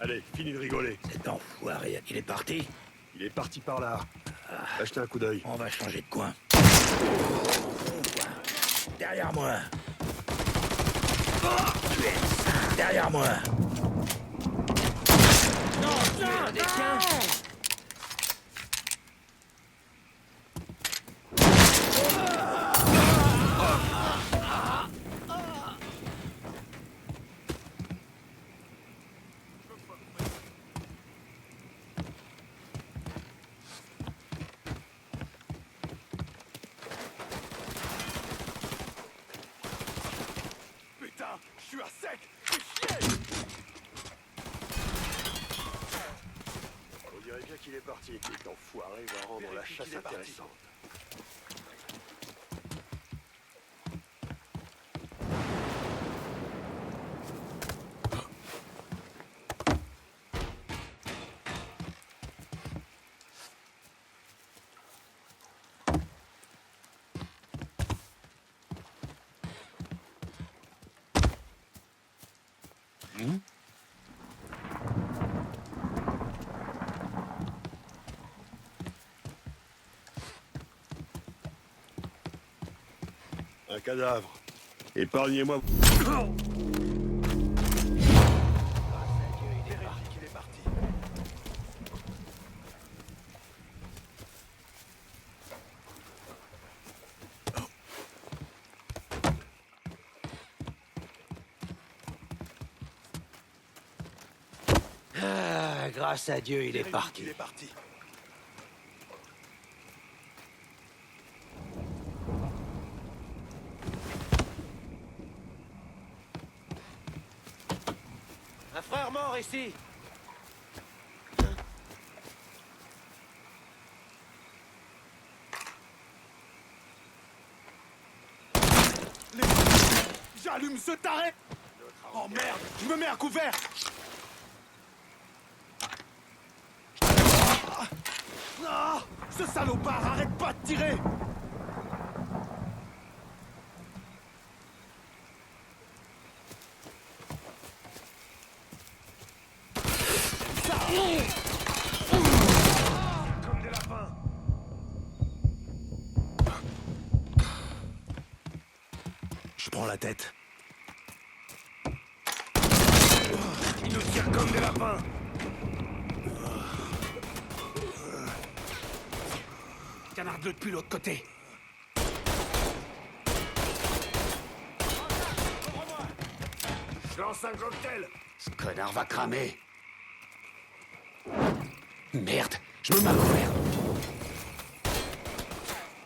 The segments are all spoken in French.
Allez, fini de rigoler. Cet enfoiré, il est parti? Il est parti par là. Achetez un coup d'œil. On va changer de coin. Derrière moi. Derrière moi. Non, des chiens. Putain, je suis à sec. Fais chier. On dirait bien qu'il est parti. Cet enfoiré va rendre la chasse intéressante. Un cadavre. Épargnez-moi. Ah, grâce à Dieu, il est parti. Il est parti. Un frère mort ici. J'allume ce taré. Oh merde, je me mets à couvert. Ah, ce salopard, arrête pas de tirer. Comme des lapins. Je prends la tête. Ils nous tirent comme des lapins. Canard bleu depuis l'autre côté. Je lance un cocktail. Ce connard va cramer. Merde, je me mets à couvert.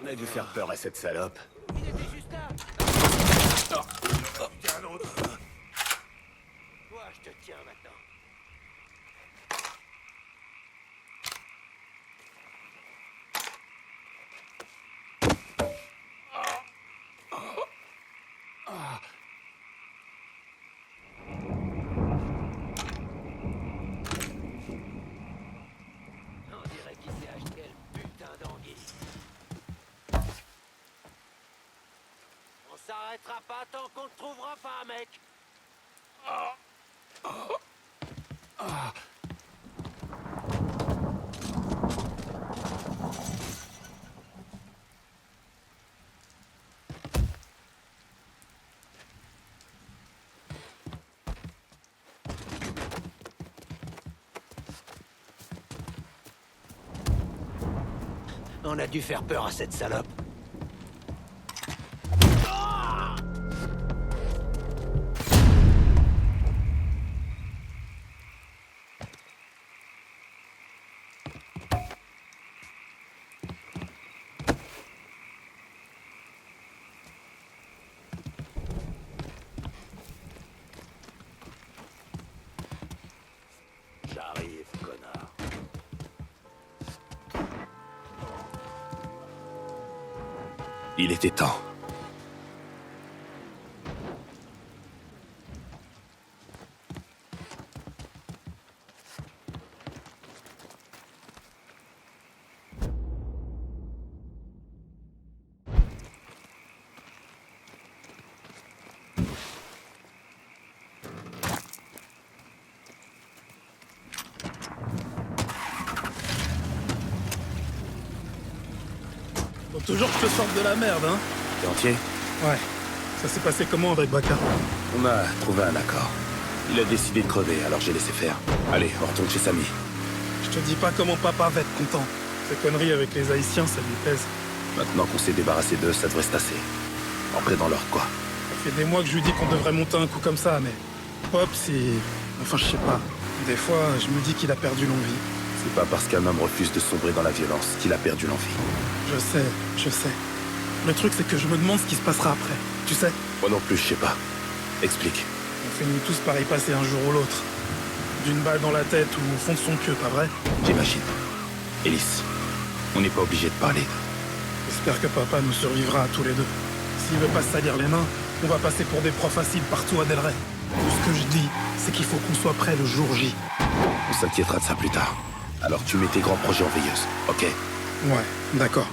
On a dû faire peur à cette salope. Il était juste là. Tiens un autre. Toi, je te tiens maintenant. On dirait qu'il s'est acheté le putain d'anguille. On s'arrêtera pas tant qu'on ne trouvera pas, mec. On a dû faire peur à cette salope. J'arrive, connard. Il était temps. toujours que je te sorte de la merde, hein. T'es entier? Ouais. Ça s'est passé comment avec Baka? On a trouvé un accord. Il a décidé de crever, alors j'ai laissé faire. Allez, on retourne chez Samy. Je te dis pas comment papa va être content. Ces conneries avec les Haïtiens, ça lui pèse. Maintenant qu'on s'est débarrassé d'eux, ça devrait se tasser. Entrer dans leur quoi. Ça fait des mois que je lui dis qu'on devrait monter un coup comme ça, mais... Pop, c'est... Enfin, je sais pas. Des fois, je me dis qu'il a perdu l'envie. C'est pas parce qu'un homme refuse de sombrer dans la violence qu'il a perdu l'envie. Je sais. Le truc, c'est que je me demande ce qui se passera après. Tu sais? Moi non plus, je sais pas. Explique. On finit tous par y passer un jour ou l'autre. D'une balle dans la tête ou au fond de son queue, pas vrai? J'imagine. Ellis, on n'est pas obligé de parler. J'espère que papa nous survivra à tous les deux. S'il veut pas se salir les mains, on va passer pour des proies faciles partout à Del Rey. Tout ce que je dis, c'est qu'il faut qu'on soit prêt le jour J. On s'inquiétera de ça plus tard. Alors tu mets tes grands projets en veilleuse, ok? Ouais, d'accord.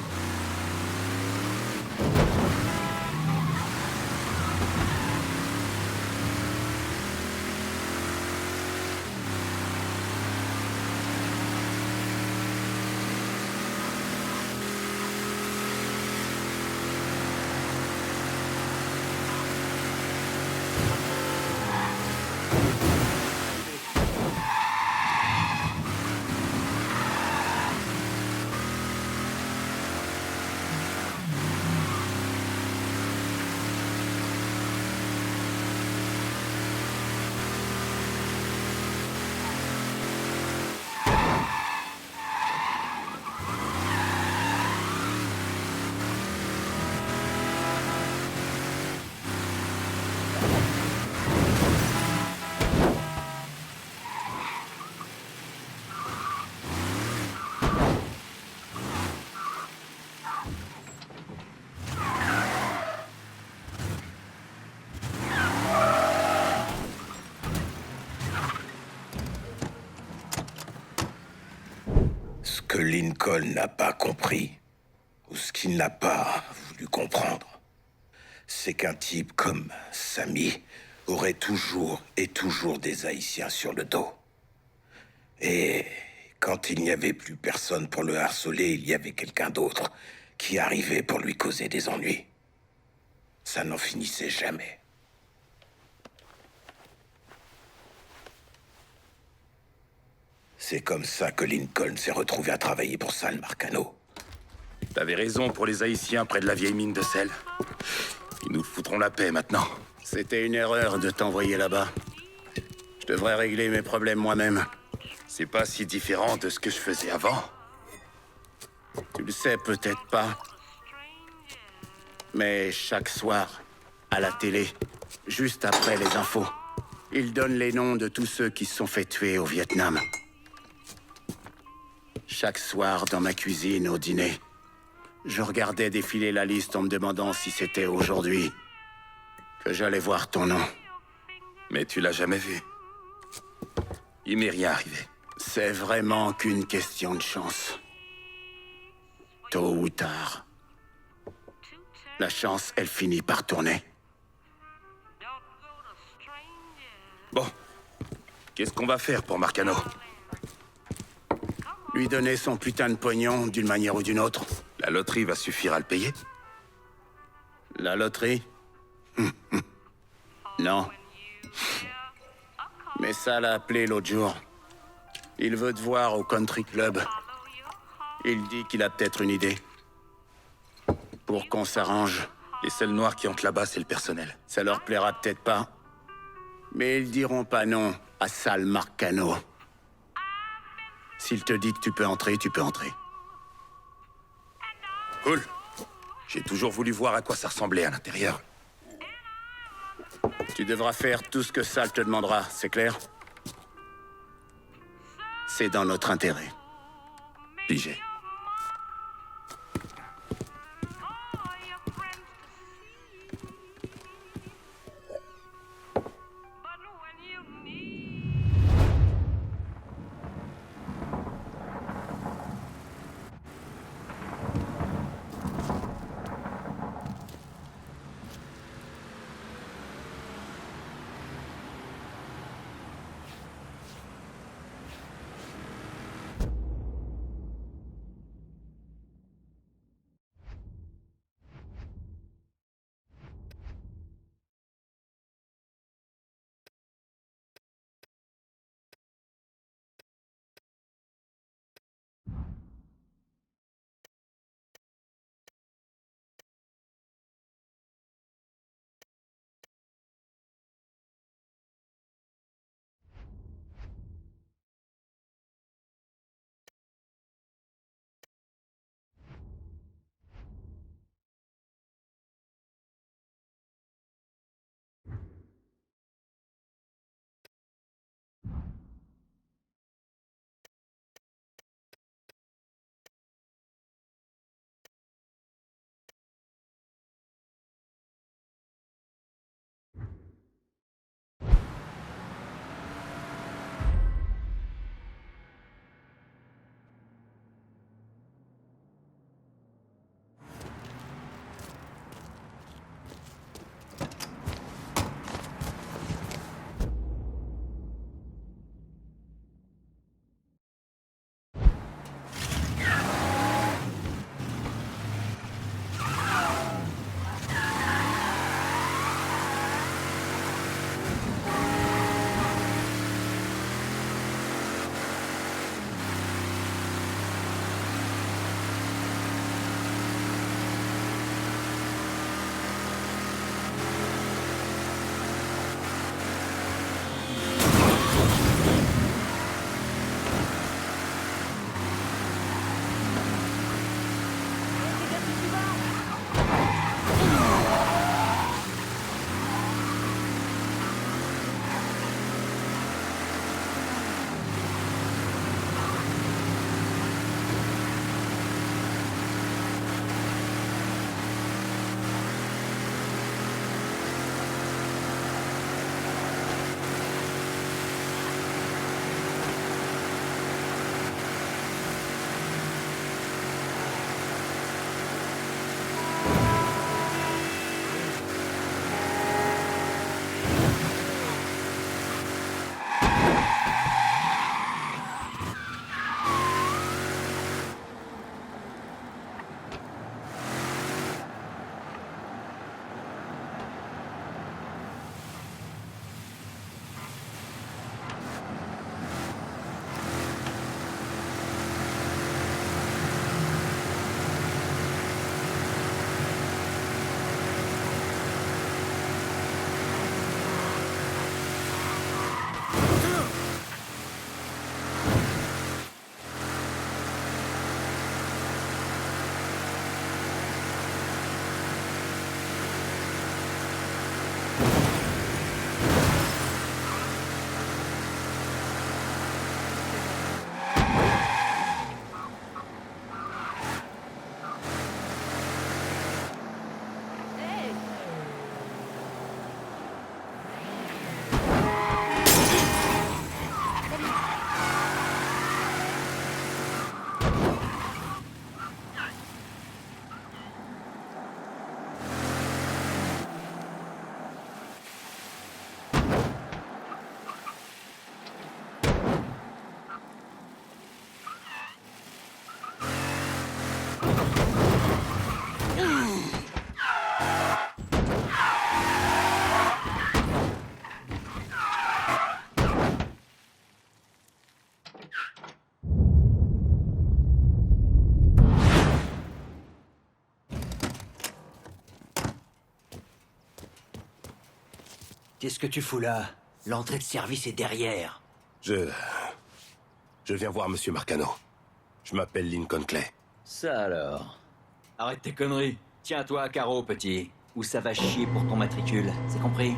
Ce que Lincoln n'a pas compris, ou ce qu'il n'a pas voulu comprendre, c'est qu'un type comme Samy aurait toujours et toujours des Haïtiens sur le dos. Et quand il n'y avait plus personne pour le harceler, il y avait quelqu'un d'autre qui arrivait pour lui causer des ennuis. Ça n'en finissait jamais. C'est comme ça que Lincoln s'est retrouvé à travailler pour Sal Marcano. T'avais raison pour les Haïtiens près de la vieille mine de sel. Ils nous foutront la paix maintenant. C'était une erreur de t'envoyer là-bas. Je devrais régler mes problèmes moi-même. C'est pas si différent de ce que je faisais avant. Tu le sais peut-être pas. Mais chaque soir, à la télé, juste après les infos, ils donnent les noms de tous ceux qui se sont fait tuer au Vietnam. Chaque soir, dans ma cuisine, au dîner, je regardais défiler la liste en me demandant si c'était aujourd'hui que j'allais voir ton nom. Mais tu l'as jamais vu. Il m'est rien arrivé. C'est vraiment qu'une question de chance. Tôt ou tard, la chance, elle finit par tourner. Bon. Qu'est-ce qu'on va faire pour Marcano? Lui donner son putain de pognon d'une manière ou d'une autre. La loterie va suffire à le payer? La loterie? Non. Mais ça l'a appelé l'autre jour. Il veut te voir au country club. Il dit qu'il a peut-être une idée. Pour qu'on s'arrange. Les seuls noirs qui entrent là-bas, c'est le personnel. Ça leur plaira peut-être pas. Mais ils diront pas non à Sal Marcano. S'il te dit que tu peux entrer, tu peux entrer. Cool. J'ai toujours voulu voir à quoi ça ressemblait à l'intérieur. Tu devras faire tout ce que Sal te demandera, c'est clair? C'est dans notre intérêt. Pigé. Qu'est-ce que tu fous là? L'entrée de service est derrière. Je viens voir Monsieur Marcano. Je m'appelle Lincoln Clay. Ça alors. Arrête tes conneries. Tiens-toi à carreau, petit. Ou ça va chier pour ton matricule. C'est compris?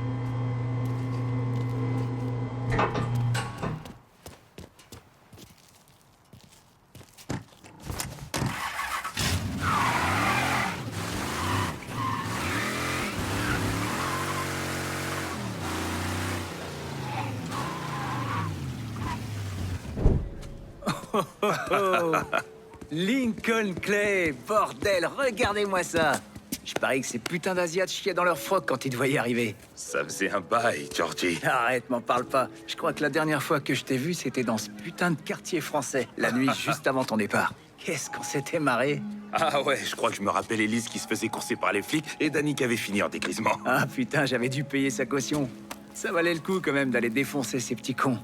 Lincoln Clay, bordel, regardez-moi ça. Je parie que ces putains d'Asiates chiaient dans leur froc quand ils te voyaient arriver. Ça faisait un bail, Georgie. Arrête, m'en parle pas. Je crois que la dernière fois que je t'ai vu, c'était dans ce putain de quartier français, la nuit juste avant ton départ. Qu'est-ce qu'on s'était marré. Ah ouais, je crois que je me rappelle Elise qui se faisait courser par les flics et Danny qui avait fini en dégrisement. Ah putain, j'avais dû payer sa caution. Ça valait le coup quand même d'aller défoncer ces petits cons.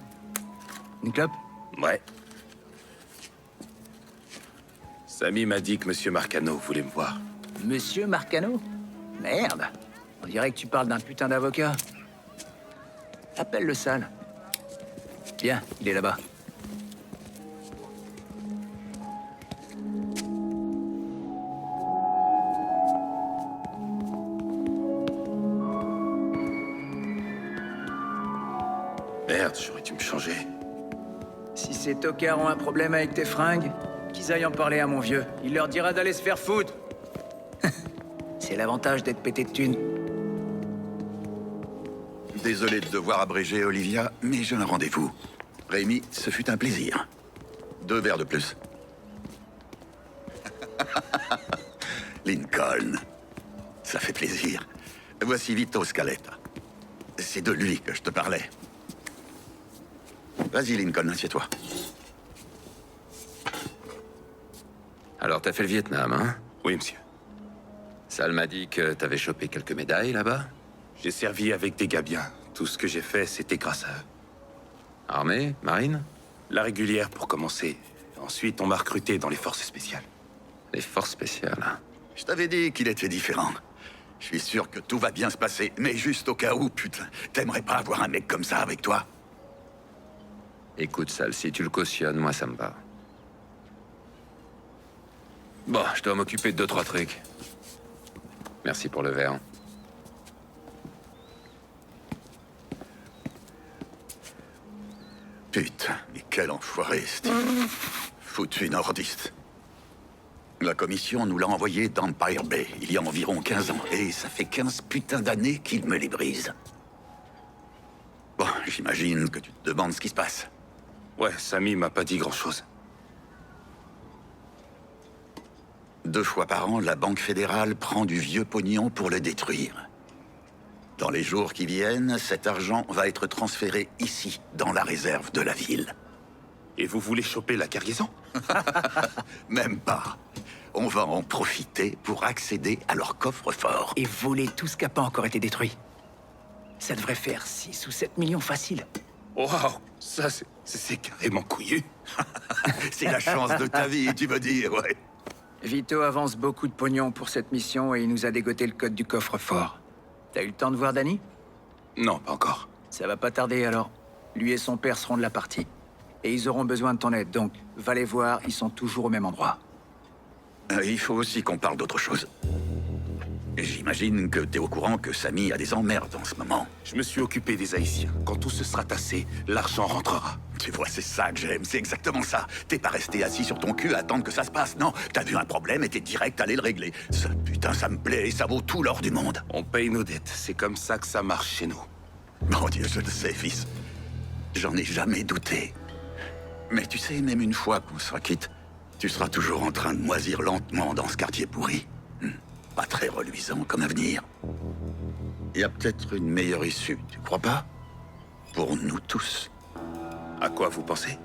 Une clope? Ouais. Samy m'a dit que Monsieur Marcano voulait me voir. Monsieur Marcano? Merde. On dirait que tu parles d'un putain d'avocat. Appelle le sale. Viens, il est là-bas. Merde, j'aurais dû me changer. Si ces tocards ont un problème avec tes fringues, qu'ils aillent en parler à mon vieux. Il leur dira d'aller se faire foutre. C'est l'avantage d'être pété de thunes. Désolé de devoir abréger, Olivia, mais j'ai un rendez-vous. Rémi, ce fut un plaisir. 2 verres de plus. Lincoln. Ça fait plaisir. Voici Vito Scaletta. C'est de lui que je te parlais. Vas-y, Lincoln, assieds-toi. Alors, t'as fait le Vietnam, hein? Oui, monsieur. Sal m'a dit que t'avais chopé quelques médailles là-bas. J'ai servi avec des gars bien. Tout ce que j'ai fait, c'était grâce à eux. Armée? Marine? La régulière pour commencer. Ensuite, on m'a recruté dans les forces spéciales. Les forces spéciales. Je t'avais dit qu'il était différent. Je suis sûr que tout va bien se passer, mais juste au cas où, putain, t'aimerais pas avoir un mec comme ça avec toi? Écoute, Sal, si tu le cautionnes, moi ça me va. Bon, je dois m'occuper de 2-3 trucs. Merci pour le verre. Putain, mais quel enfoiré, Steve. Foutu nordiste. La commission nous l'a envoyé d'Empire Bay il y a environ 15 ans, et ça fait 15 putains d'années qu'il me les brise. Bon, j'imagine que tu te demandes ce qui se passe. Ouais, Samy m'a pas dit grand-chose. 2 fois par an, la Banque fédérale prend du vieux pognon pour le détruire. Dans les jours qui viennent, cet argent va être transféré ici, dans la réserve de la ville. Et vous voulez choper la cargaison? Même pas. On va en profiter pour accéder à leur coffre-fort. Et voler tout ce qui n'a pas encore été détruit. Ça devrait faire 6 ou 7 millions facile. Waouh, ça c'est carrément couillu. C'est la chance de ta vie, tu veux dire, ouais. Vito avance beaucoup de pognon pour cette mission et il nous a dégoté le code du coffre-fort. T'as eu le temps de voir Danny? Non, pas encore. Ça va pas tarder alors. Lui et son père seront de la partie. Et ils auront besoin de ton aide, donc va les voir, ils sont toujours au même endroit. Il faut aussi qu'on parle d'autre chose. J'imagine que t'es au courant que Samy a des emmerdes en ce moment. Je me suis occupé des Haïtiens. Quand tout se sera tassé, l'argent rentrera. Tu vois, c'est ça que j'aime, c'est exactement ça. T'es pas resté assis sur ton cul à attendre que ça se passe, non. T'as vu un problème et t'es direct allé le régler. Ça, putain, ça me plaît et ça vaut tout l'or du monde. On paye nos dettes, c'est comme ça que ça marche chez nous. Mon Dieu, je le sais, fils. J'en ai jamais douté. Mais tu sais, même une fois qu'on sera quitte, tu seras toujours en train de moisir lentement dans ce quartier pourri. Pas très reluisant comme avenir. Il y a peut-être une meilleure issue, tu crois pas? Pour nous tous. À quoi vous pensez?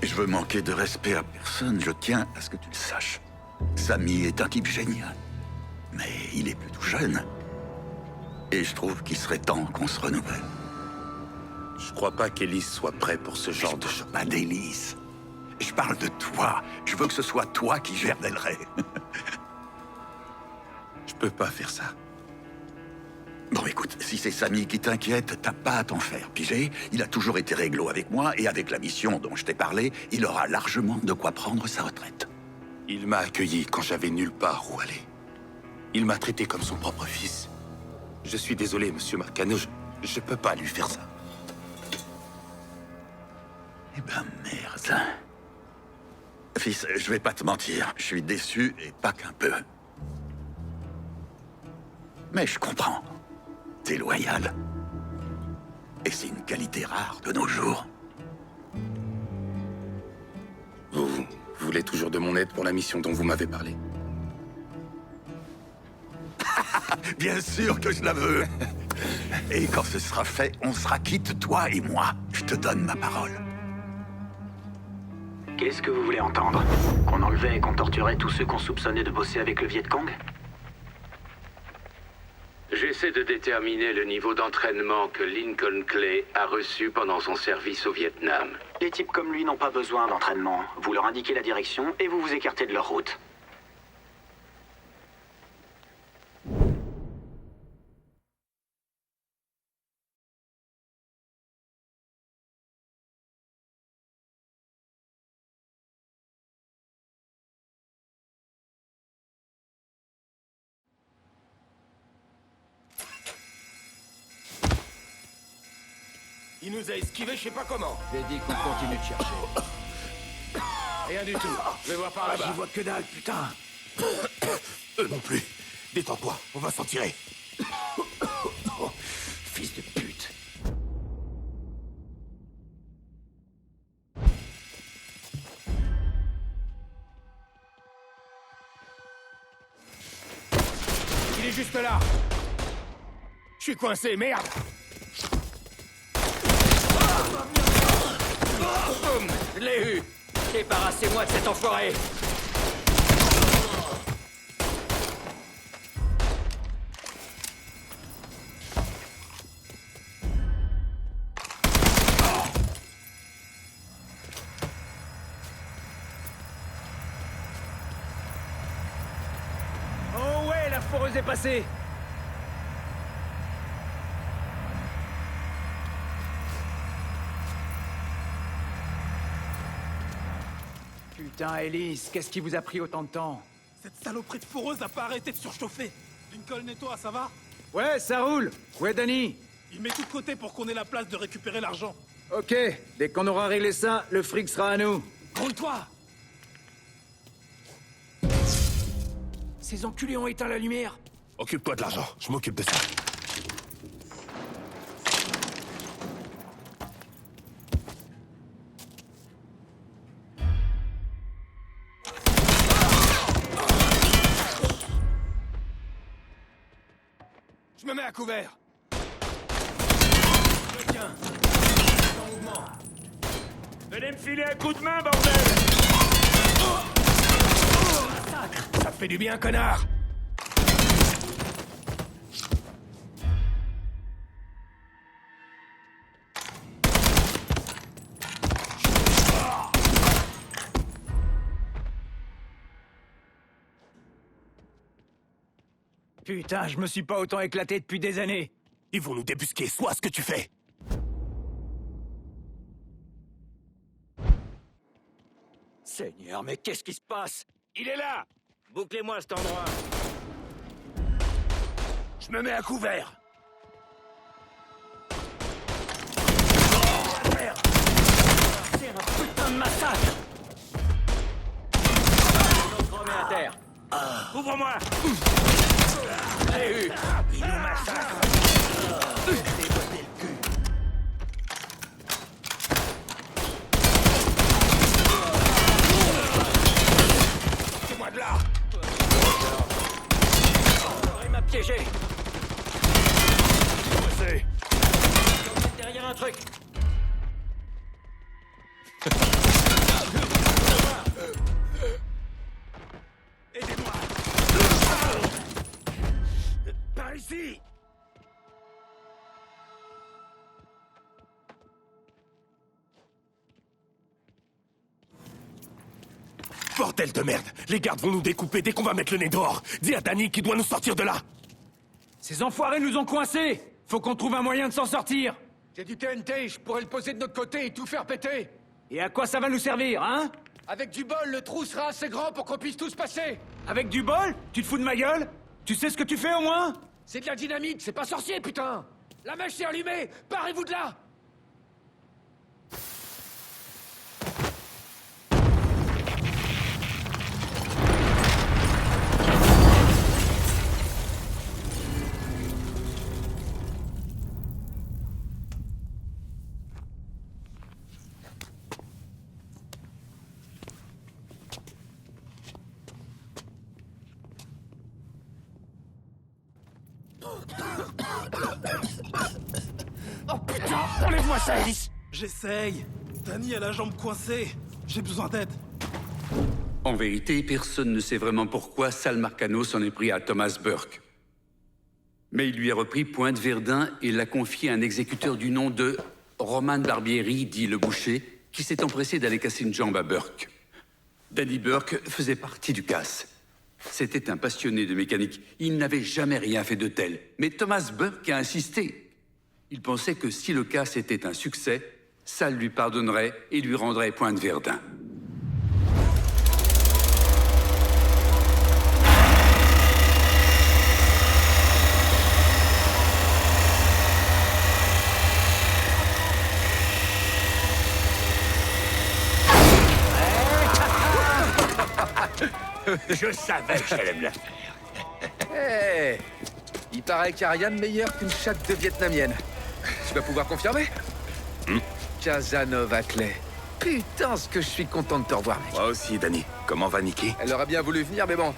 Je veux manquer de respect à personne, je tiens à ce que tu le saches. Samy est un type génial. Mais il est plutôt jeune. Et je trouve qu'il serait temps qu'on se renouvelle. Je crois pas qu'Elise soit prêt pour ce genre de choses. Pas d'Élise. Je parle de toi. Je veux que ce soit toi qui gères Del Rey. Je peux pas faire ça. Bon, écoute, si c'est Samy qui t'inquiète, t'as pas à t'en faire, pigé. Il a toujours été réglo avec moi, et avec la mission dont je t'ai parlé, il aura largement de quoi prendre sa retraite. Il m'a accueilli quand j'avais nulle part où aller. Il m'a traité comme son propre fils. Je suis désolé, monsieur Marcano, je peux pas lui faire ça. Eh ben, merde. Fils, je vais pas te mentir, je suis déçu, et pas qu'un peu. Mais je comprends. T'es loyal. Et c'est une qualité rare de nos jours. Vous voulez toujours de mon aide pour la mission dont vous m'avez parlé? Bien sûr que je la veux. Et quand ce sera fait, on sera quitte, toi et moi. Je te donne ma parole. Qu'est-ce que vous voulez entendre? Qu'on enlevait et qu'on torturait tous ceux qu'on soupçonnait de bosser avec le Viet Cong? J'essaie de déterminer le niveau d'entraînement que Lincoln Clay a reçu pendant son service au Vietnam. Les types comme lui n'ont pas besoin d'entraînement. Vous leur indiquez la direction et vous vous écartez de leur route. Il nous a esquivé, je sais pas comment. J'ai dit qu'on continue de chercher. Rien du tout. Je vais voir par là-bas. J'y vois que dalle, putain. Eux non plus. Détends-toi, on va s'en tirer. Fils de pute. Il est juste là. Je suis coincé, merde. Je l'ai eu. Débarrassez-moi de cet enfoiré. Oh ouais, la foreuse est passée. Putain, Ellis, qu'est-ce qui vous a pris autant de temps? Cette saloperie de foreuse n'a pas arrêté de surchauffer. Lincoln et toi, ça va? Ouais, ça roule. Ouais, Danny? Il met tout de côté pour qu'on ait la place de récupérer l'argent. Ok, dès qu'on aura réglé ça, le fric sera à nous. Grouille-toi! Ces enculés ont éteint la lumière. Occupe-toi de l'argent, je m'occupe de ça. Je me mets à couvert. Tiens, en mouvement. Venez me filer un coup de main, bordel! Ça te fait du bien, connard! Putain, je me suis pas autant éclaté depuis des années. Ils vont nous débusquer, soit ce que tu fais! Seigneur, mais qu'est-ce qui se passe? Il est là! Bouclez-moi cet endroit. Je me mets à couvert! C'est un putain de massacre. On remet à terre. Ouvre-moi! Je l'ai eu. Il nous massacre! C'est-moi de là! Il m'a piégé. Passez! Derrière un truc. Aidez-moi! Par ici! Bordel de merde! Les gardes vont nous découper dès qu'on va mettre le nez dehors! Dis à Danny qu'il doit nous sortir de là! Ces enfoirés nous ont coincés! Faut qu'on trouve un moyen de s'en sortir! J'ai du TNT, je pourrais le poser de notre côté et tout faire péter. Et à quoi ça va nous servir, hein? Avec du bol, le trou sera assez grand pour qu'on puisse tous passer. Avec du bol? Tu te fous de ma gueule? Tu sais ce que tu fais au moins? C'est de la dynamite, c'est pas sorcier, putain! La mèche est allumée! Barrez-vous de là! Oh putain! Enlève-moi ça, Alice! J'essaye! Danny a la jambe coincée! J'ai besoin d'aide! En vérité, personne ne sait vraiment pourquoi Sal Marcano s'en est pris à Thomas Burke. Mais il lui a repris Pointe Verdun et l'a confié à un exécuteur du nom de Roman Barbieri, dit le boucher, qui s'est empressé d'aller casser une jambe à Burke. Danny Burke faisait partie du casse. C'était un passionné de mécanique. Il n'avait jamais rien fait de tel. Mais Thomas Burke a insisté. Il pensait que si le casse était un succès, Sal lui pardonnerait et lui rendrait Pointe Verdun. Je savais que j'allais me la faire. Hé, il paraît qu'il n'y a rien de meilleur qu'une chatte de vietnamienne. Tu vas pouvoir confirmer? Casanova Clay. Putain, ce que je suis content de te revoir, mec. Moi aussi, Danny. Comment va Nicky? Elle aurait bien voulu venir, mais bon,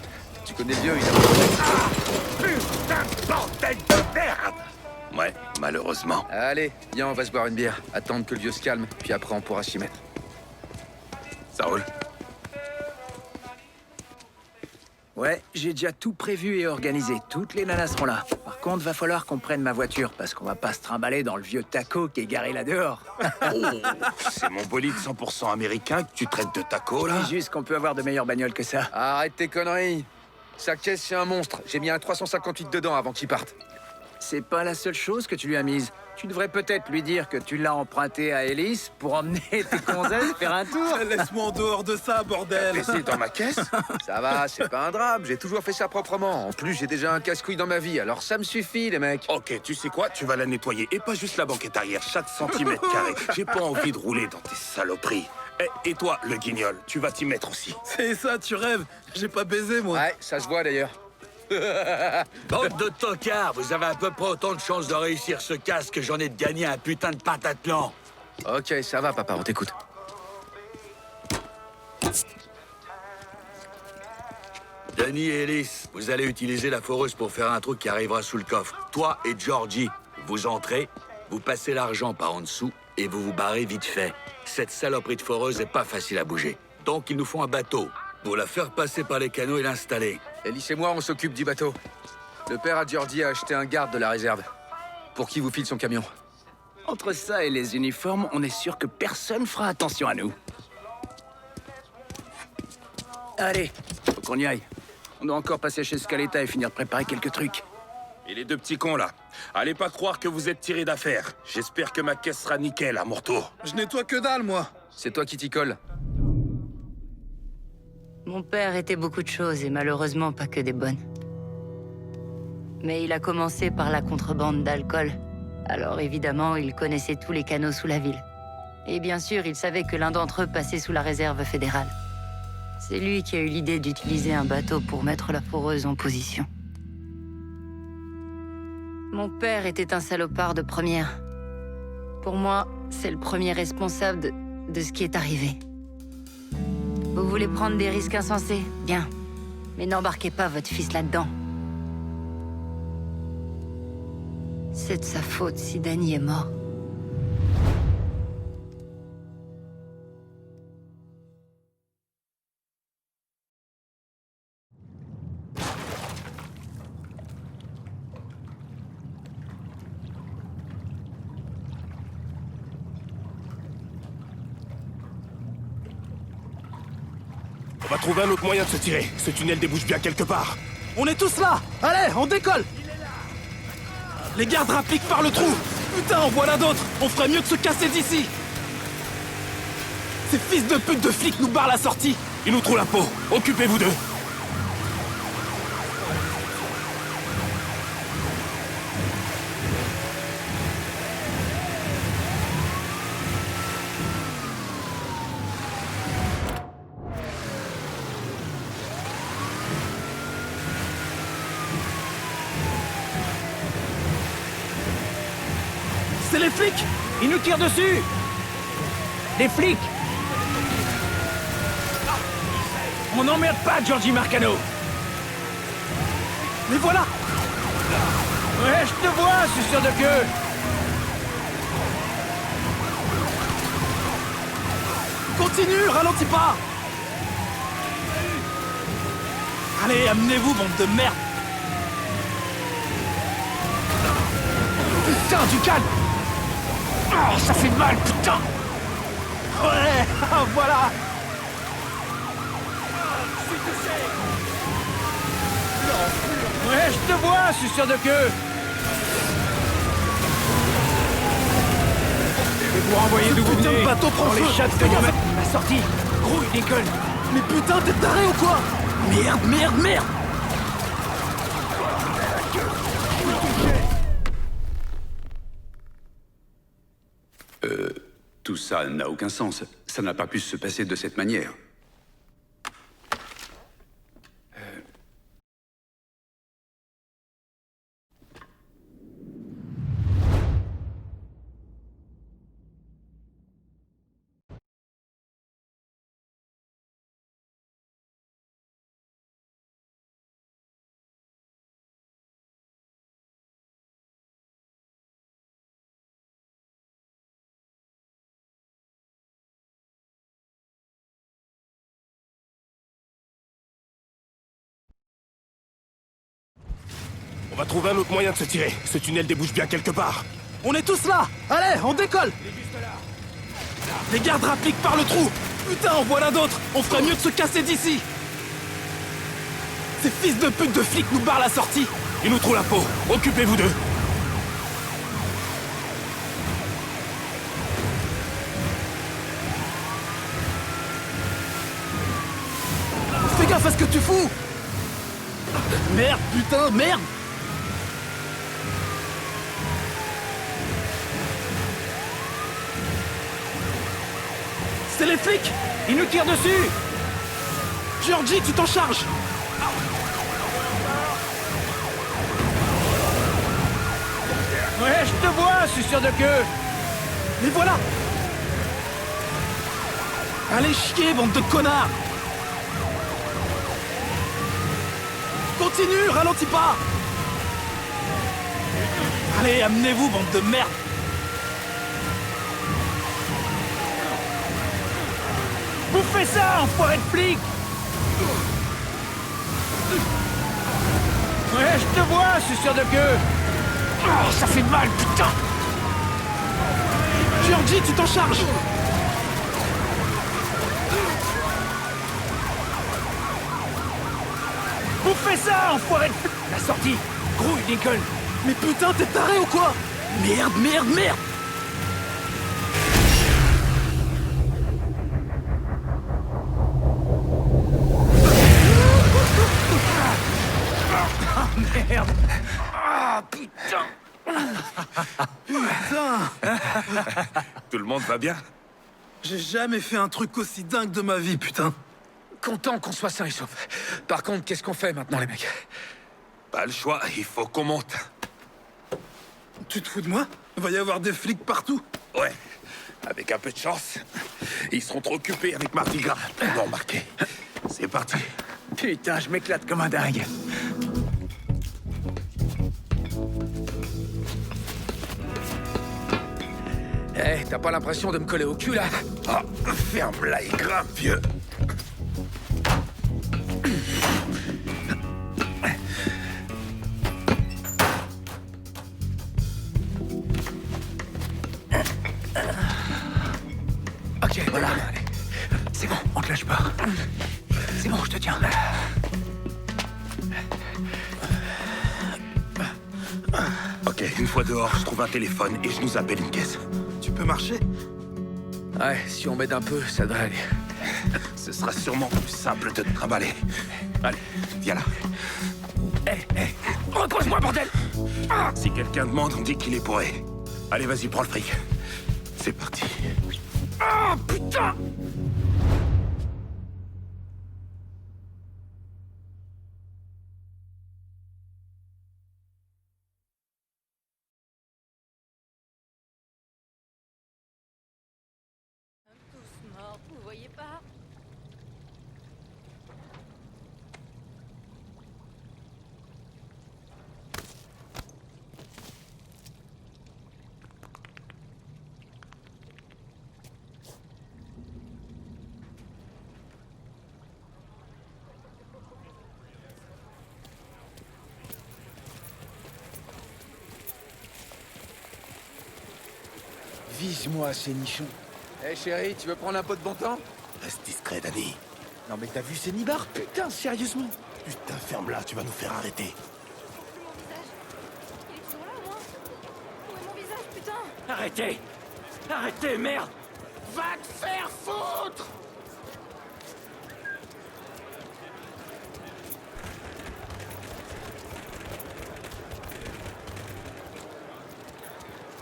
tu connais le vieux, il a... Putain, bordel de merde! Ouais, malheureusement. Allez, viens, on va se boire une bière. Attendre que le vieux se calme, puis après on pourra s'y mettre. Ça roule? Ouais, j'ai déjà tout prévu et organisé. Toutes les nanas seront là. Par contre, va falloir qu'on prenne ma voiture, parce qu'on va pas se trimballer dans le vieux taco qui est garé là dehors. Oh, c'est mon bolide 100% américain que tu traites de taco, là? C'est juste qu'on peut avoir de meilleures bagnoles que ça. Arrête tes conneries. Sa caisse, c'est un monstre. J'ai mis un 358 dedans avant qu'il parte. C'est pas la seule chose que tu lui as mise. Tu devrais peut-être lui dire que tu l'as emprunté à Ellis pour emmener tes gonzesses faire un tour. Laisse-moi en dehors de ça, bordel! Laissez dans ma caisse? Ça va, c'est pas un drame. J'ai toujours fait ça proprement. En plus, j'ai déjà un casse-couille dans ma vie, alors ça me suffit, les mecs. Ok, tu sais quoi? Tu vas la nettoyer. Et pas juste la banquette arrière, chaque centimètre carré. J'ai pas envie de rouler dans tes saloperies. Et toi, le guignol, tu vas t'y mettre aussi. C'est ça, tu rêves! J'ai pas baisé, moi! Ouais, ça se voit d'ailleurs. Bande de tocards, vous avez à peu près autant de chances de réussir ce casse que j'en ai de gagner un putain de patatlan. Ok, ça va, papa, on t'écoute. Danny et Ellis, vous allez utiliser la foreuse pour faire un truc qui arrivera sous le coffre. Toi et Georgie, vous entrez, vous passez l'argent par en dessous et vous vous barrez vite fait. Cette saloperie de foreuse est pas facile à bouger. Donc il nous faut un bateau pour la faire passer par les canaux et l'installer. Ellis et moi, on s'occupe du bateau. Le père à Georgie a acheté un garde de la réserve. Pour qui vous file son camion. Entre ça et les uniformes, on est sûr que personne fera attention à nous. Allez, faut qu'on y aille. On doit encore passer chez Scaletta et finir de préparer quelques trucs. Et les deux petits cons, là, allez pas croire que vous êtes tirés d'affaire. J'espère que ma caisse sera nickel à mon retour. Je nettoie que dalle, moi! C'est toi qui t'y colle. Mon père était beaucoup de choses et malheureusement pas que des bonnes. Mais il a commencé par la contrebande d'alcool. Alors évidemment, il connaissait tous les canaux sous la ville. Et bien sûr, il savait que l'un d'entre eux passait sous la réserve fédérale. C'est lui qui a eu l'idée d'utiliser un bateau pour mettre la foreuse en position. Mon père était un salopard de première. Pour moi, c'est le premier responsable de ce qui est arrivé. Vous voulez prendre des risques insensés? Bien. Mais n'embarquez pas votre fils là-dedans. C'est de sa faute si Danny est mort. On va trouver un autre moyen de se tirer. Ce tunnel débouche bien quelque part. On est tous là! Allez, on décolle! Les gardes rappliquent par le trou! Putain, en voilà d'autres! On ferait mieux de se casser d'ici! Ces fils de pute de flics nous barrent la sortie! Ils nous trouvent la peau. Occupez-vous d'eux. C'est les flics! Ils nous tirent dessus! Des flics! On n'emmerde pas Georgie Marcano! Mais voilà! Ouais, je te vois, suceur de queue! Continue, ralentis pas! Allez, amenez-vous, bande de merde! Putain, du calme! Oh, ça fait mal, putain! Ouais, voilà! Ouais, je te vois, suceur de queue! Et pour envoyer d'où vous venez, bateau prend feu! Les chats de la sortie! Grouille, Lincoln! Mais putain, t'es taré ou quoi? Merde, merde, merde! Tout ça n'a aucun sens. Ça n'a pas pu se passer de cette manière. On va trouver un autre moyen de se tirer. Ce tunnel débouche bien quelque part. On est tous là! Allez, on décolle! Les gardes rappliquent par le trou! Putain, en voilà d'autres! On ferait mieux de se casser d'ici! Ces fils de pute de flics nous barrent la sortie! Ils nous trouvent la peau. Occupez-vous d'eux. Fais gaffe à ce que tu fous! Merde, putain, merde! C'est les flics! Ils nous tirent dessus! Georgie, tu t'en charges! Ouais, je te vois, suceur de queue! Mais voilà! Allez chier, bande de connards! Continue, ralentis pas! Allez, amenez-vous, bande de merde! Bouffez ça, enfoiré de flic! Ouais, je te vois, suceur de queue! Oh, ça fait mal, putain! Georgie, tu t'en charges! Bouffez ça, enfoiré de flic! La sortie! Grouille, Lincoln! Mais putain, t'es taré ou quoi? Merde, merde, merde! Merde! Ah, putain! Putain! Tout le monde va bien? J'ai jamais fait un truc aussi dingue de ma vie, putain! Content qu'on soit sain et sauf. Par contre, qu'est-ce qu'on fait maintenant, les mecs? Pas le choix, il faut qu'on monte. Tu te fous de moi? Va y avoir des flics partout. Ouais, avec un peu de chance, ils seront trop occupés avec Mardi Gras. Non, remarqué. C'est parti. Putain, je m'éclate comme un dingue. Eh, t'as pas l'impression de me coller au cul, là? Oh, ferme-la et grimpe, vieux. Ok, voilà. C'est bon, on te lâche pas. tiens. Ok, une fois dehors, je trouve un téléphone et je nous appelle une caisse. Tu peux marcher? Ouais, si on m'aide un peu, ça devrait aller. Ce sera sûrement plus simple de te trimballer. Allez, viens là. Repose-moi, bordel! Si quelqu'un demande, on dit qu'il est bourré. Allez, vas-y, prends le fric. C'est parti. Ah, putain! Tous morts, vous voyez pas? Vise-moi, ces nichons. Hé, chérie, tu veux prendre un peu de bon temps? Reste discret, Danny. Non, mais t'as vu ces nibards? Putain, sérieusement. Putain, ferme-la, tu vas nous faire arrêter. Il est toujours là, moi? Où est mon visage, putain? Arrêtez! Arrêtez, merde! Va te faire foutre!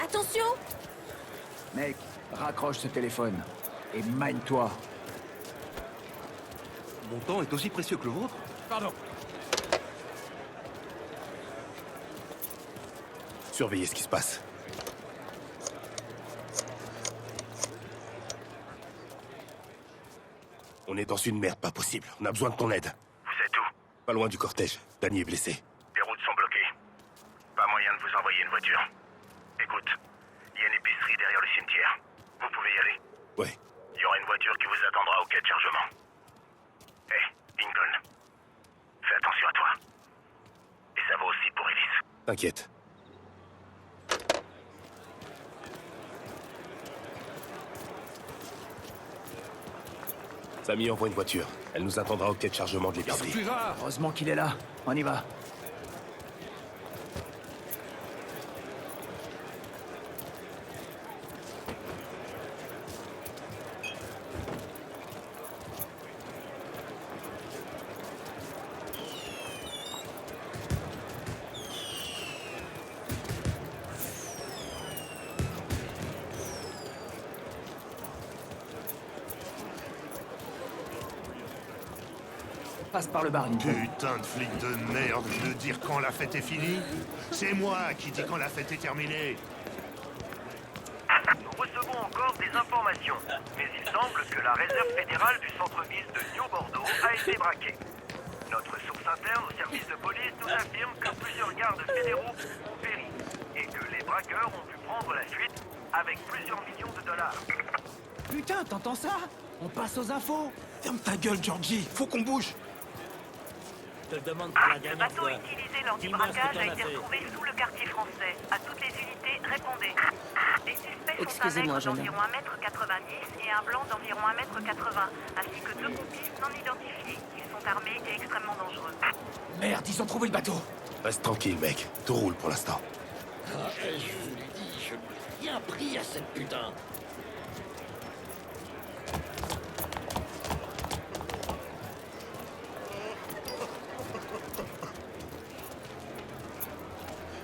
Attention! Mec, raccroche ce téléphone. Et mine-toi. Mon temps est aussi précieux que le vôtre. Pardon. Surveillez ce qui se passe. On est dans une merde pas possible. On a besoin de ton aide. Vous êtes où? Pas loin du cortège. Danny est blessé. Les routes sont bloquées. Pas moyen de vous envoyer une voiture. Écoute, il y a une épicerie derrière le cimetière. Vous pouvez y aller. Ouais. Il y aura une voiture qui vous attendra au quai de chargement. Hé, Lincoln. Fais attention à toi. Et ça va aussi pour Ellis. T'inquiète. Samy envoie une voiture. Elle nous attendra au quai de chargement de l'épicerie. Heureusement qu'il est là. On y va. Passe par le bar, Lincoln. Putain de flic de merde, de dire quand la fête est finie? C'est moi qui dis quand la fête est terminée. Nous recevons encore des informations, mais il semble que la réserve fédérale du centre-ville de New Bordeaux a été braquée. Notre source interne au service de police nous affirme que plusieurs gardes fédéraux ont péri et que les braqueurs ont pu prendre la fuite avec plusieurs millions de dollars. Putain, t'entends ça? On passe aux infos. Ferme ta gueule, Georgie. Faut qu'on bouge. Je te demande pour la Le dernière bateau fois. utilisé lors du Dis-moi ce que braquage t'en a as été fait. retrouvé sous le quartier français. À toutes les unités, répondez. Les suspects sont un Excusez-moi, nègre jeune homme. d'environ 1m90 et un blanc d'environ 1m80, ainsi que 2 complices non identifiés. Ils sont armés et extrêmement dangereux. Merde, ils ont trouvé le bateau. Reste tranquille, mec. Tout roule pour l'instant. Je vous l'ai dit, je n'ai rien pris à cette putain.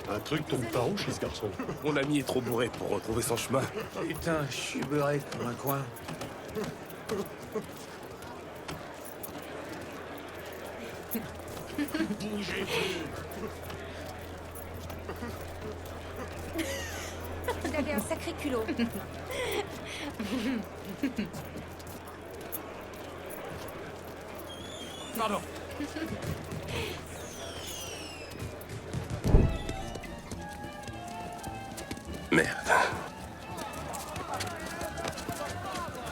Un truc tombe pas haut chez ce garçon. Mon ami est trop bourré pour retrouver son chemin. Putain, je suis beurré comme un coin. Bougez plus. Vous avez un sacré culot. Pardon. Merde.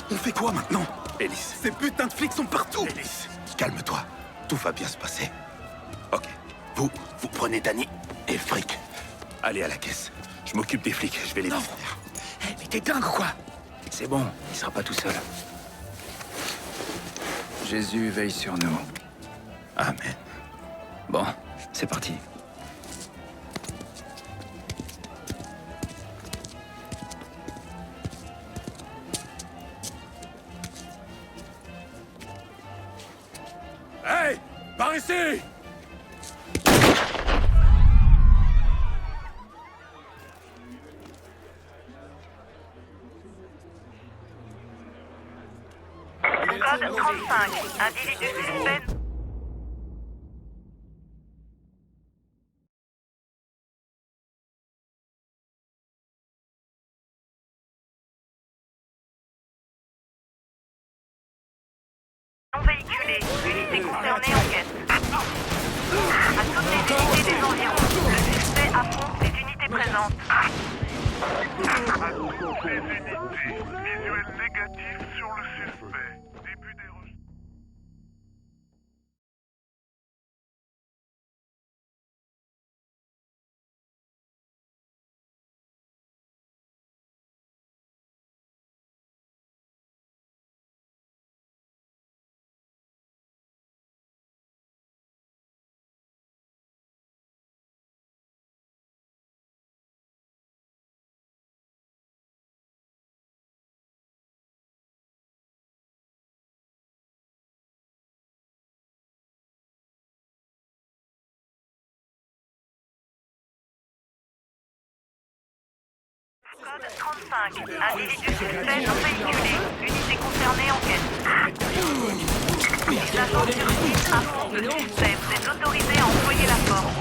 On fait quoi maintenant? Ellis. Ces putains de flics sont partout! Ellis, calme-toi. Tout va bien se passer. Ok. Vous prenez Danny et le fric. Allez à la caisse. Je m'occupe des flics, je vais les distraire. Hé, mais t'es dingue ou quoi? C'est bon, il sera pas tout seul. Jésus veille sur nous. Amen. Bon, c'est parti. Hey! Par ici! Code 35. Individu suspect. Non véhiculé. Unité concernée enquête. À toutes les unités des environs. Le suspect affronte les unités présentes. À toutes les unités. Visuel négatif sur le suspect. Début des recherches. Code 35. Individu suspect non véhiculé. Unité concernée enquête. Les agents sur site affrontent le suspect. Vous êtes autorisés à employer la force.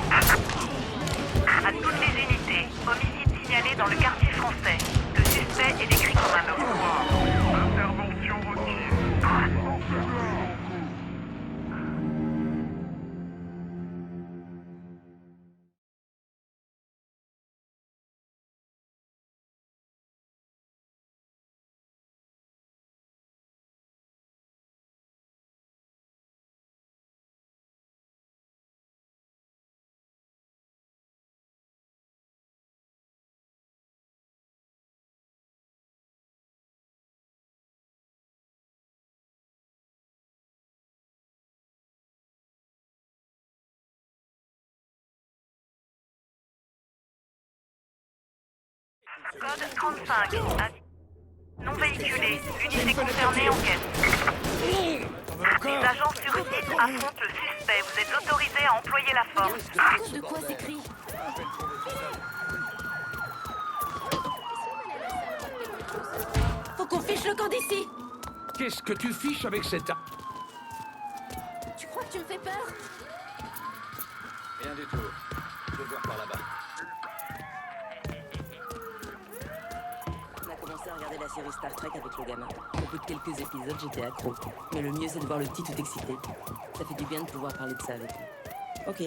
À toutes les unités. Homicide signalé dans le quartier français. Le suspect est décrit comme un homme. Intervention requise. Code 35. Non véhiculé. Unité concernée enquête. Les agents sur site affrontent le suspect. Vous êtes autorisés à employer la force. De quoi s'écrit? Faut qu'on fiche le camp d'ici. Qu'est-ce que tu fiches avec cette... Tu crois que tu me fais peur? Rien du tout. Je vais voir par là-bas. On a commencé à regarder la série Star Trek avec le gamin. Au bout de quelques épisodes, j'étais accro. Mais le mieux, c'est de voir le petit tout excité. Ça fait du bien de pouvoir parler de ça avec lui. Ok.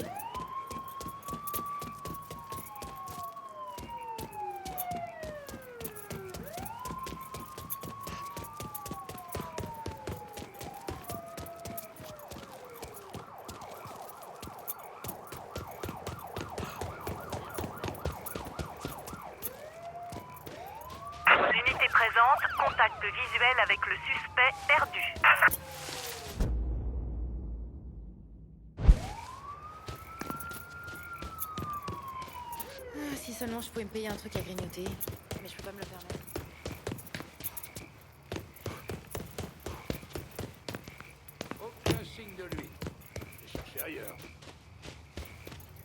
Unité présente, contact visuel avec le suspect perdu. Si seulement je pouvais me payer un truc à grignoter. Mais je peux pas me le permettre. Aucun signe de lui. Je vais chercher ailleurs.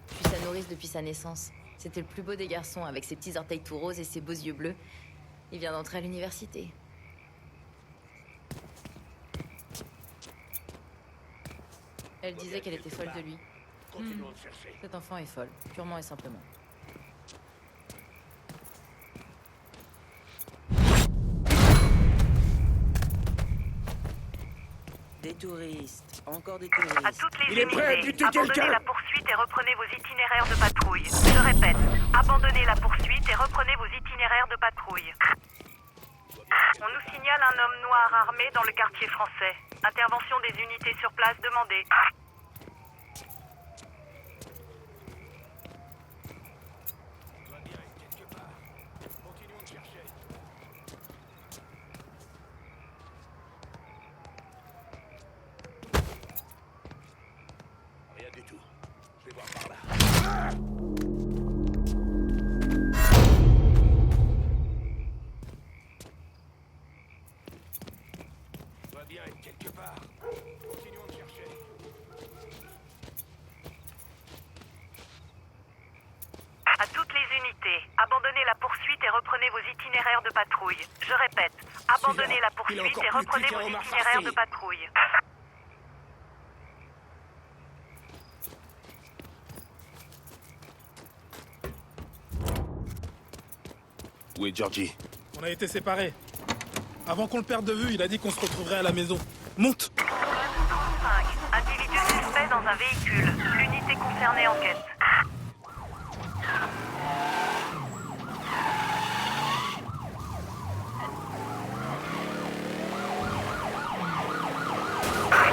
Je suis sa nourrice depuis sa naissance. C'était le plus beau des garçons, avec ses petits orteils tout roses et ses beaux yeux bleus. Il vient d'entrer à l'université. Elle disait qu'elle était folle de lui. Continuons de chercher. Cet enfant est folle, purement et simplement. Des touristes. Encore des touristes. À toutes les Il est prêt à unités, buter abandonnez quelqu'un. la poursuite et reprenez vos itinéraires de patrouille. Je répète, abandonnez la poursuite et reprenez vos itinéraires de patrouille. On nous signale un homme noir armé dans le quartier français. Intervention des unités sur place demandée. Continuons de chercher. unités. Abandonnez la poursuite et reprenez vos itinéraires de patrouille. Je répète, abandonnez la poursuite et reprenez vos itinéraires de patrouille. Où est Georgie? On a été séparés. Avant qu'on le perde de vue, il a dit qu'on se retrouverait à la maison. Monte! 5. Individu suspect dans un véhicule. L'unité concernée enquête.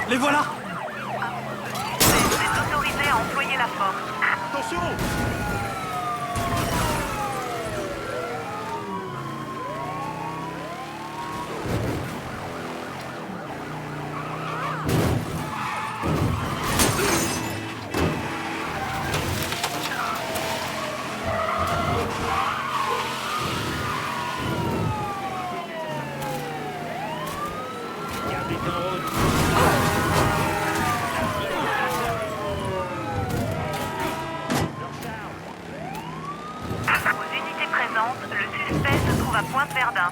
Les voilà! Vous êtes autorisé à employer la force. Attention! Aux unités présentes, le suspect se trouve à Pointe-Verdun.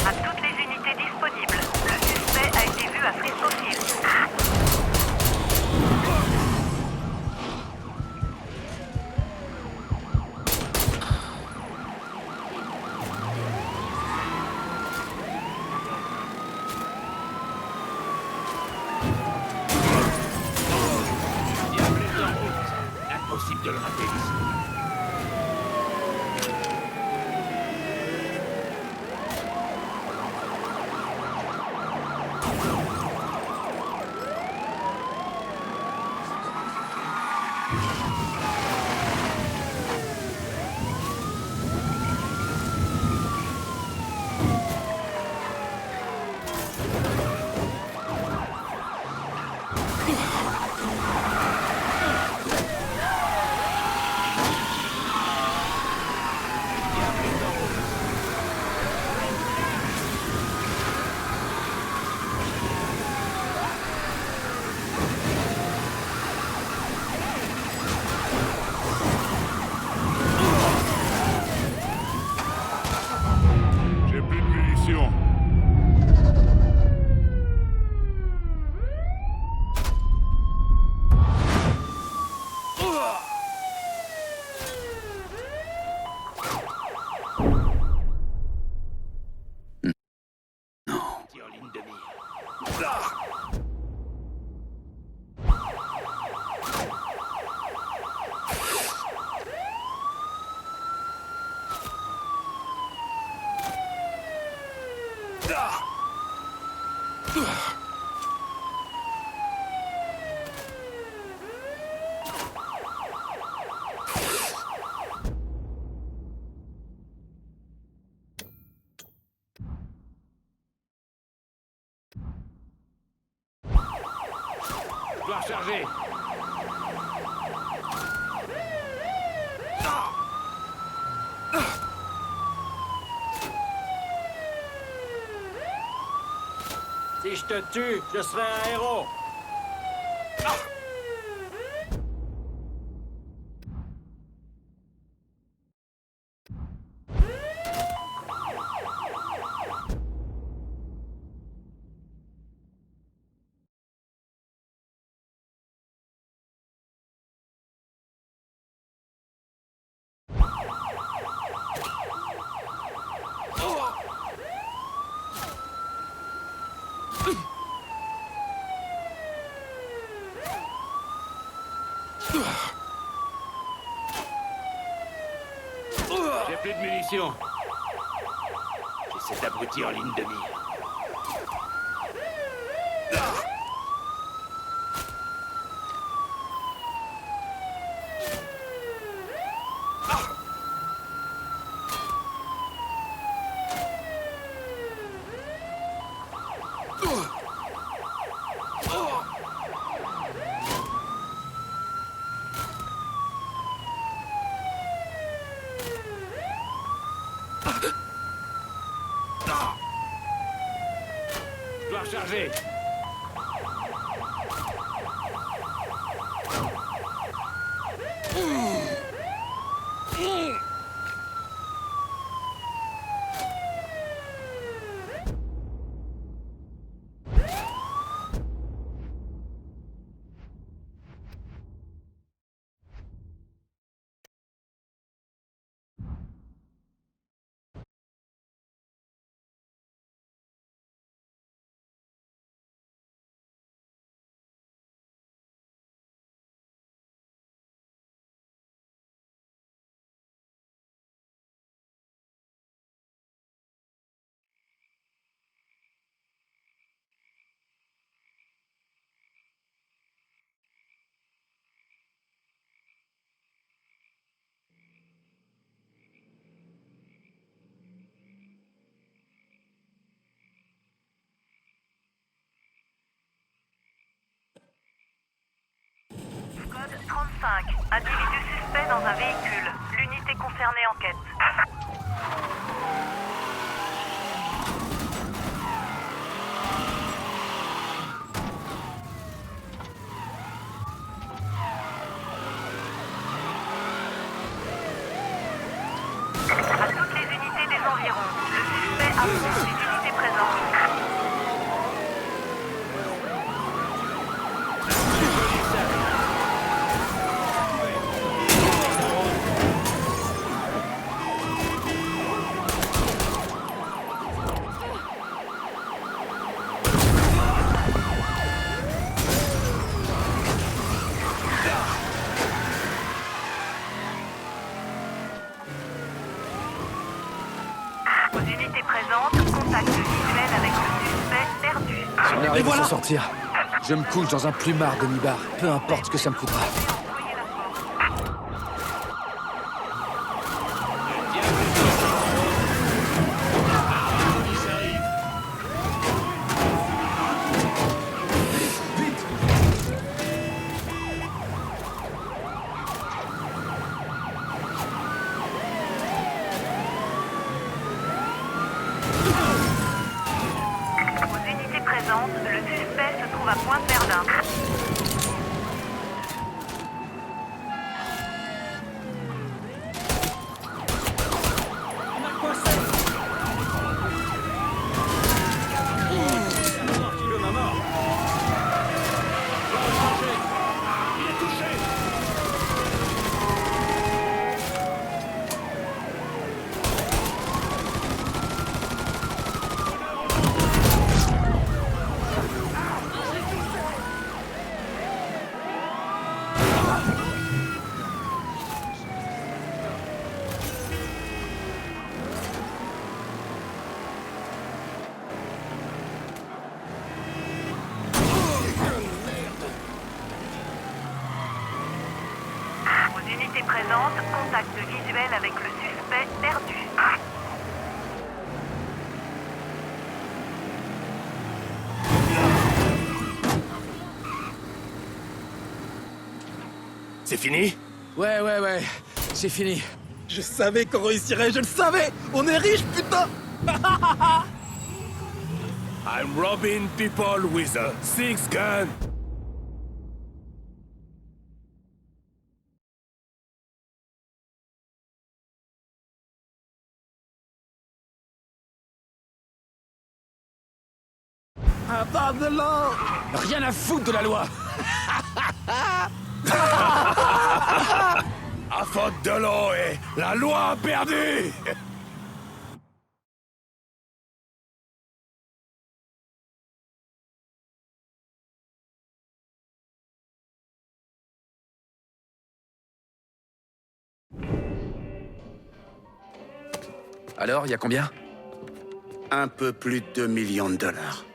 À toutes les unités disponibles, le suspect a été vu à Frisco-Hill. Impossible de le rater ici. J'ai plus de munitions. Tire en ligne de mire. Je dois recharger. Si je te tue, je serai un héros. J'ai plus de munitions. J'ai cet abruti en ligne de mire. Chargé. Code 35. Individu suspect dans un véhicule. L'unité concernée enquête. À toutes les unités des environs. Le suspect approche les unités présentes. Aux unités présentes, contact visuel avec le suspect perdu. Si on arrive à s'en sortir, je me couche dans un plumard de mi-bar, peu importe ce que ça me coûtera. Aux unités présentes, le suspect se trouve à Pointe-Verdun. Aux unités présentes, contact visuel avec le suspect perdu. C'est fini? Ouais, c'est fini. Je savais qu'on réussirait, je le savais! On est riches, putain! I'm robbing people with a six gun. Un pas de l'an! Rien à foutre de la loi. À faute de l'eau et la loi a perdu. Alors, il y a combien? Un peu plus de 2 millions de dollars.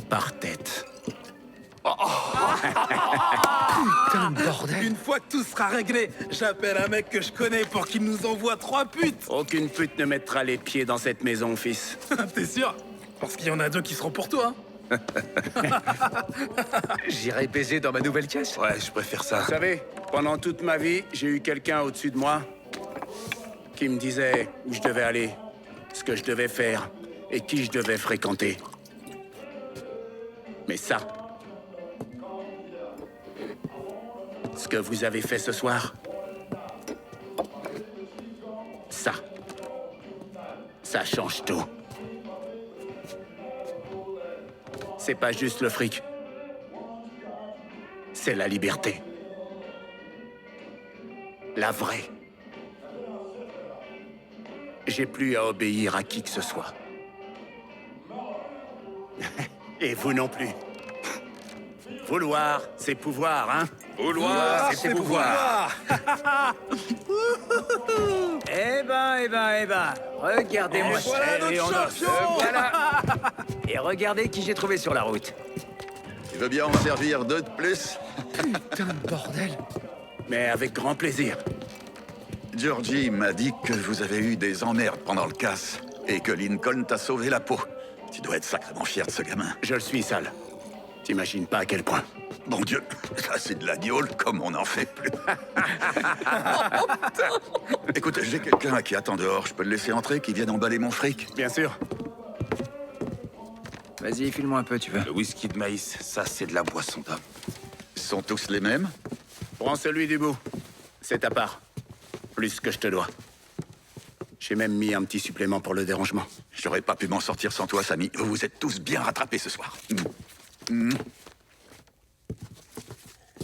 Par tête. Putain de bordel! Une fois que tout sera réglé, j'appelle un mec que je connais pour qu'il nous envoie 3 putes! Aucune pute ne mettra les pieds dans cette maison, fils. T'es sûr? Parce qu'il y en a 2 qui seront pour toi, hein? J'irai baiser dans ma nouvelle caisse? Ouais, je préfère ça. Vous savez, pendant toute ma vie, j'ai eu quelqu'un au-dessus de moi qui me disait où je devais aller, ce que je devais faire et qui je devais fréquenter. Mais ça... Ce que vous avez fait ce soir... Ça change tout. C'est pas juste le fric. C'est la liberté. La vraie. J'ai plus à obéir à qui que ce soit. Et vous non plus. Vouloir, c'est pouvoir, hein? Vouloir, c'est pouvoir. Eh ben, regardez-moi ça. Voilà notre champion. Voilà. Et regardez qui j'ai trouvé sur la route. Tu veux bien en servir deux de plus? Putain de bordel. Mais avec grand plaisir. Georgie m'a dit que vous avez eu des emmerdes pendant le casse et que Lincoln t'a sauvé la peau. Tu dois être sacrément fier de ce gamin. Je le suis, Sal. T'imagines pas à quel point. Bon Dieu, ça c'est de la guiole comme on n'en fait plus. Écoute, j'ai quelqu'un qui attend dehors. Je peux le laisser entrer, qui vienne emballer mon fric? Bien sûr. Vas-y, file-moi un peu, tu veux. Le whisky de maïs, ça c'est de la boisson d'homme. Ils sont tous les mêmes? Prends celui du bout. C'est ta part. Plus que je te dois. J'ai même mis un petit supplément pour le dérangement. J'aurais pas pu m'en sortir sans toi, Samy. Vous vous êtes tous bien rattrapés ce soir.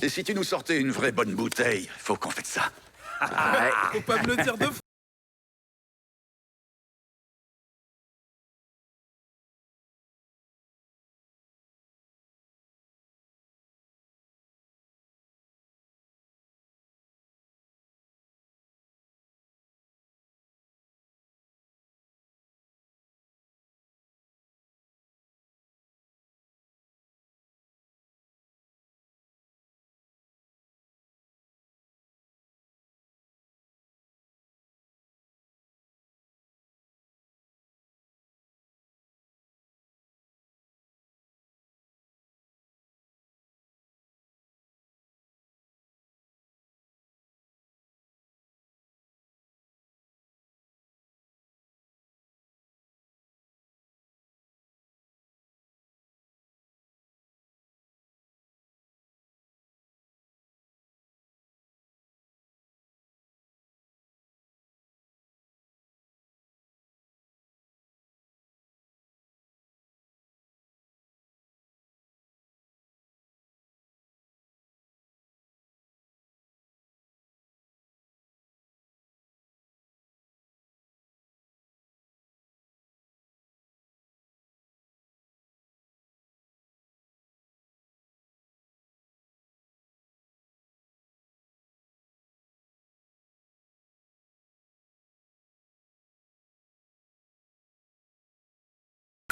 Et si tu nous sortais une vraie bonne bouteille, faut qu'on fasse ça. Faut pas me le dire deux fois.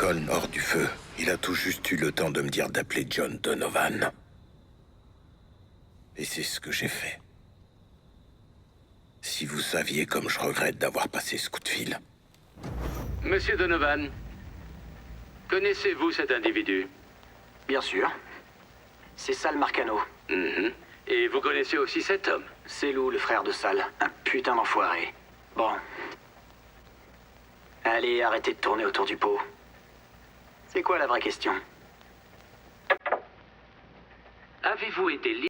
Lincoln hors du feu. Il a tout juste eu le temps de me dire d'appeler John Donovan. Et c'est ce que j'ai fait. Si vous saviez comme je regrette d'avoir passé ce coup de fil. Monsieur Donovan, connaissez-vous cet individu? Bien sûr. C'est Sal Marcano. Et vous connaissez aussi cet homme? C'est Lou, le frère de Sal. Un putain d'enfoiré. Bon. Allez, arrêtez de tourner autour du pot. C'est quoi la vraie question? Avez-vous été